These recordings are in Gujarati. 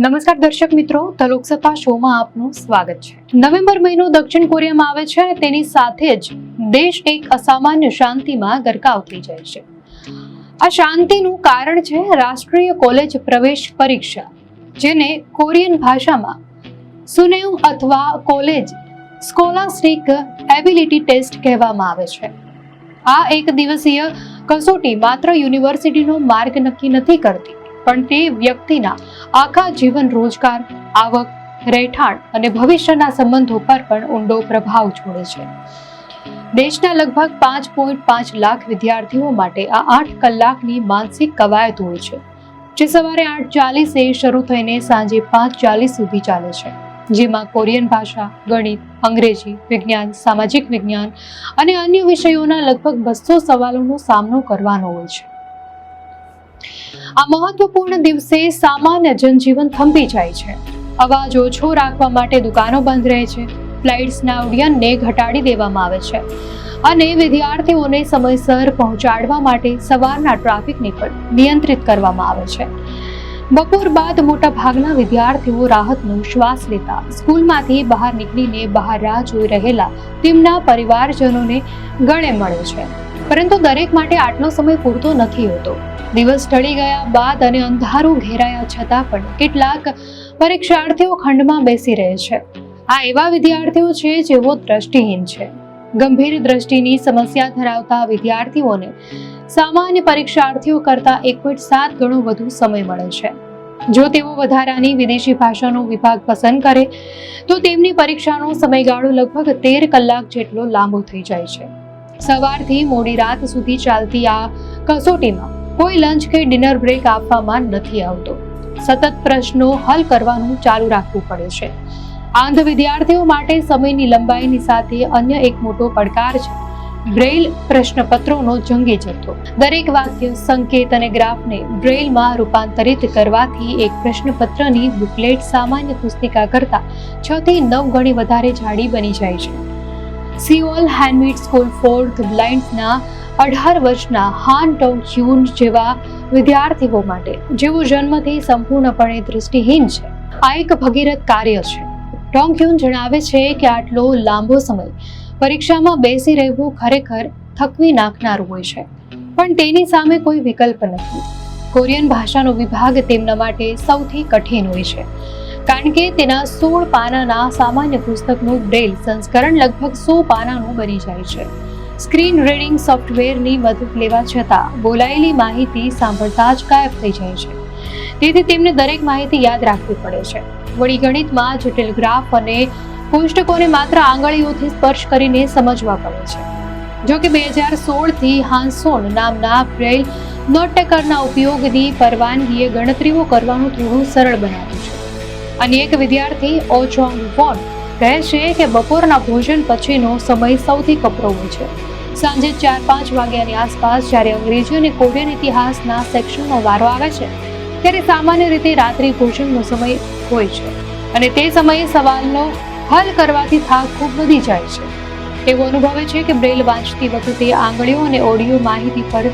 નમસ્કાર દર્શક મિત્રો, ધ લોકસત્તા શોમાં આપનું સ્વાગત છે। નવેમ્બર મહિનો દક્ષિણ કોરિયામાં આવે છે અને તેની સાથે જ દેશ એક અસામાન્ય શાંતિમાં ગરકાવ થઈ જાય છે। આ શાંતિનું કારણ છે રાષ્ટ્રીય કોલેજ પ્રવેશ પરીક્ષા, જેને કોરિયન ભાષામાં સુનેમ અથવા કોલેજ સ્કોલાસ્ટિક એબિલિટી ટેસ્ટ કહેવામાં આવે છે। આ એક દિવસીય કસોટી માત્ર યુનિવર્સિટીનો માર્ગ નક્કી નથી કરતી, પણ તે વ્યક્તિના આખા જીવન, રોજગાર, આવક, રહેઠાણ અને ભવિષ્યના સંબંધો પર પણ ઊંડો પ્રભાવ છોડે છે। દેશના લગભગ 5.5 લાખ વિદ્યાર્થીઓ માટે આ 8 કલાકની માનસિક કવાયત હોય છે, જે સવારે 8:40 શરૂ થઈને સાંજે 5:40 સુધી ચાલે છે, જેમાં કોરિયન ભાષા, ગણિત, અંગ્રેજી, વિજ્ઞાન, સામાજિક વિજ્ઞાન અને અન્ય વિષયોના લગભગ 200 સવાલોનો સામનો કરવાનો હોય છે। આ મહત્વપૂર્ણ દિવસે સામાન્ય જનજીવન થંભી જાય છે। અવાજ ઓછો રાખવા માટે દુકાનો બંધ રહે છે, ફ્લાઇટ્સના ઉડ્ડયનને ઘટાડી દેવામાં આવે છે અને વિદ્યાર્થીઓને સમયસર પહોંચાડવા માટે સવારના ટ્રાફિકને પણ નિયંત્રિત કરવામાં આવે છે। બપોર બાદ મોટા ભાગના વિદ્યાર્થીઓ રાહતનો શ્વાસ લેતા સ્કૂલમાંથી બહાર નીકળીને બહાર રાહ જોઈ રહેલા તેમના પરિવારજનોને ગળે મળે છે, પરંતુ દરેક માટે આટલો સમય પૂરતો નથી હોતો। દિવસ ઢળી ગયા બાદ અને અંધારું ઘેરાયા છતાં પણ કેટલાક પરીક્ષાર્થીઓ ખંડમાં બેસી રહે છે। આ એવા વિદ્યાર્થીઓ છે જેઓ દ્રષ્ટિહીન છે। ગંભીર દ્રષ્ટિની સમસ્યા ધરાવતા વિદ્યાર્થીઓને સામાન્ય પરીક્ષાર્થીઓ કરતાં 1.7 ગણો વધુ સમય મળે છે। જો તેઓ વધારાની વિદેશી ભાષાનો વિભાગ પસંદ કરે તો તેમની પરીક્ષાનો સમયગાળો લગભગ 13 કલાક જેટલો લાંબો થઈ જાય છે। સવારથી મોડી રાત સુધી ચાલતી આ કસોટીમાં કોઈ લંચ કે ડિનર બ્રેક આપવામાં નથી આવતો। સતત પ્રશ્નો હલ કરવાનું ચાલુ રાખવું પડે છે। આંધ વિદ્યાર્થીઓ માટે સમયની લંબાઈની સાથે અન્ય એક મોટો પડકાર છે બ્રેઇલ પ્રશ્નપત્રોનો જંગી જથ્થો। દરેક વાક્ય, સંકેત અને ગ્રાફને બ્રેઇલમાં રૂપાંતરિત કરવાથી એક પ્રશ્નપત્રની બુકલેટ સામાન્ય પુસ્તિકા કરતાં 6 થી 9 ગણી વધારે જાડી બની જાય છે। સિઓલ હેન્ડમેડ સ્કૂલ ફોર ધ બ્લાઇન્ડના 18 વર્ષના હાન ટોંગ હ્યુન જેવા વિદ્યાર્થીઓ માટે, જેઓ જન્મથી સંપૂર્ણપણે દૃષ્ટિહીન છે, આ એક ભગીરથ કાર્ય છે। ટોંગ હ્યુન જણાવે છે કે આટલો લાંબો સમય પરીક્ષામાં બેસી રહેવું ખરેખર થકવી નાખનારું હોય છે, પણ તેની સામે કોઈ વિકલ્પ નથી। કોરિયન ભાષાનો વિભાગ તેમના માટે સૌથી કઠિન હોય છે, કારણ કે તેના 16 પાનાના સામાન્ય પુસ્તકનું બ્રેઇલ સંસ્કરણ લગભગ 100 પાનાનું બની જાય છે। સ્ક્રીન રીડિંગ સોફ્ટવેરની મદદ લેવા છતાં બોલાયેલી માહિતી સાંભળતા જ ગાયબ થઈ જાય છે, તેથી તેમને દરેક માહિતી યાદ રાખવી પડે છે। વળી ગણિતમાં જટિલ ગ્રાફ અને કોષ્ટકોને માત્ર આંગળીઓથી સ્પર્શ કરીને સમજવા પડે છે। જો કે 2016થી હાન્સોન નામના બ્રેઇલ નોટટેકરના ઉપયોગની પરવાનગીએ ગણતરીઓ કરવાનું થોડું સરળ બનાવ્યું છે। અને એક વિદ્યાર્થી ઓ ચોંગ વોન કહે છે કે બપોરના ભોજન પછીનો સમય સૌથી કપરો હોય છે। સાંજે 4-5 વાગ્યાની આસપાસ જ્યારે અંગ્રેજી અને કોરિયન ઇતિહાસના સેક્શનનો વારો આવે છે, ત્યારે સામાન્ય રીતે રાત્રિ ભોજનનો સમય હોય છે અને તે સમયે સવાલનો હલ કરવાથી થાક ખૂબ વધી જાય છે। તેઓ અનુભવે છે કે બ્રેઇલ વાંચતી વખતે આંગળીઓ અને ઓડિયો માહિતી પર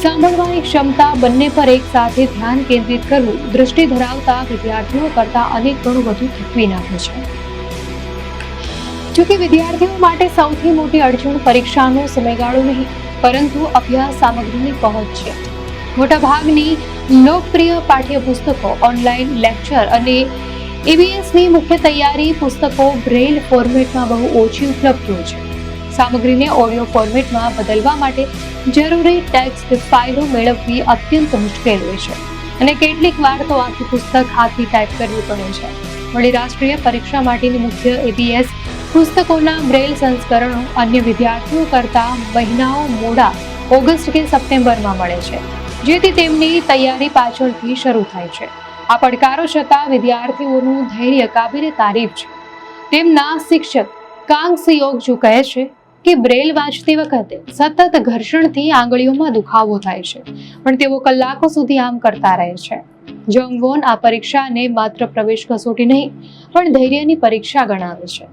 સાંભળવાની ક્ષમતા બંને પર એક સાથે ધ્યાન કેન્દ્રિત કરવું દૃષ્ટિ ધરાવતા વિદ્યાર્થીઓ કરતાં અનેક ગણું વધુ થકવી નાખે છે। જોકે વિદ્યાર્થીઓ માટે સૌથી મોટી અડચણ પરીક્ષાનો સમયગાળો નહીં, પરંતુ અભ્યાસ સામગ્રીની પહોંચ છે। મોટાભાગની લોકપ્રિય પાઠ્યપુસ્તકો, ઓનલાઈન લેક્ચર અને EBSની મુખ્ય તૈયારી પુસ્તકો બ્રેઇલ ફોર્મેટમાં બહુ ઓછી ઉપલબ્ધ હોય છે। સામગ્રીને ઓડિયો ફોર્મેટમાં બદલવા માટે જરૂરી ટેક્સ્ટ ફાઇલો મેળવવી અત્યંત મુશ્કેલ હોય છે અને કેટલીક વાર તો આખી પુસ્તક હાથથી ટાઈપ કરવી પડે છે। વળી રાષ્ટ્રીય પરીક્ષા માટેની મુખ્ય EBS પુસ્તકોના બ્રેઇલ સંસ્કરણો અન્ય વિદ્યાર્થીઓ કરતાં મહિનાઓ મોડા ઓગસ્ટ કે સપ્ટેમ્બરમાં મળે છે, જેથી તેમની તૈયારી પાછળથી શરૂ થાય છે। આ પડકારો છતાં વિદ્યાર્થીઓનું ધૈર્ય કાબિલે તારીફ છે। તેમના શિક્ષક કાંગ સિયોગ કહે છે કે બ્રેઇલ વાંચતી વખતે સતત ઘર્ષણથી આંગળીઓમાં દુખાવો થાય છે, પણ તેઓ કલાકો સુધી આમ કરતા રહે છે। જોંગવોન આ પરીક્ષાને માત્ર પ્રવેશ કસોટી નહીં, પણ ધૈર્યની પરીક્ષા ગણાવે છે,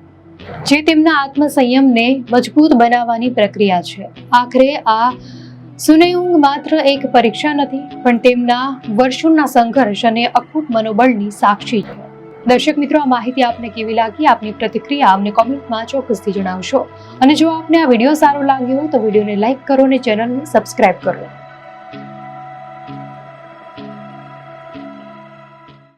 જે તેમના આત્મસંયમને મજબૂત બનાવવાની પ્રક્રિયા છે। આખરે આ સુને ઊંઘ માત્ર એક પરીક્ષા નથી, પણ તેમના વર્ષોના સંઘર્ષ અને અખૂટ મનોબળની સાક્ષી છે. દર્શક મિત્રો, આ માહિતી આપને કેવી લાગી? આપની પ્રતિક્રિયા અમને કોમેન્ટમાં ચોક્કસથી જણાવશો. અને જો આપને આ વિડીયો સારો લાગ્યો હોય તો વિડીયોને લાઈક કરો અને ચેનલને સબસ્ક્રાઇબ કરો.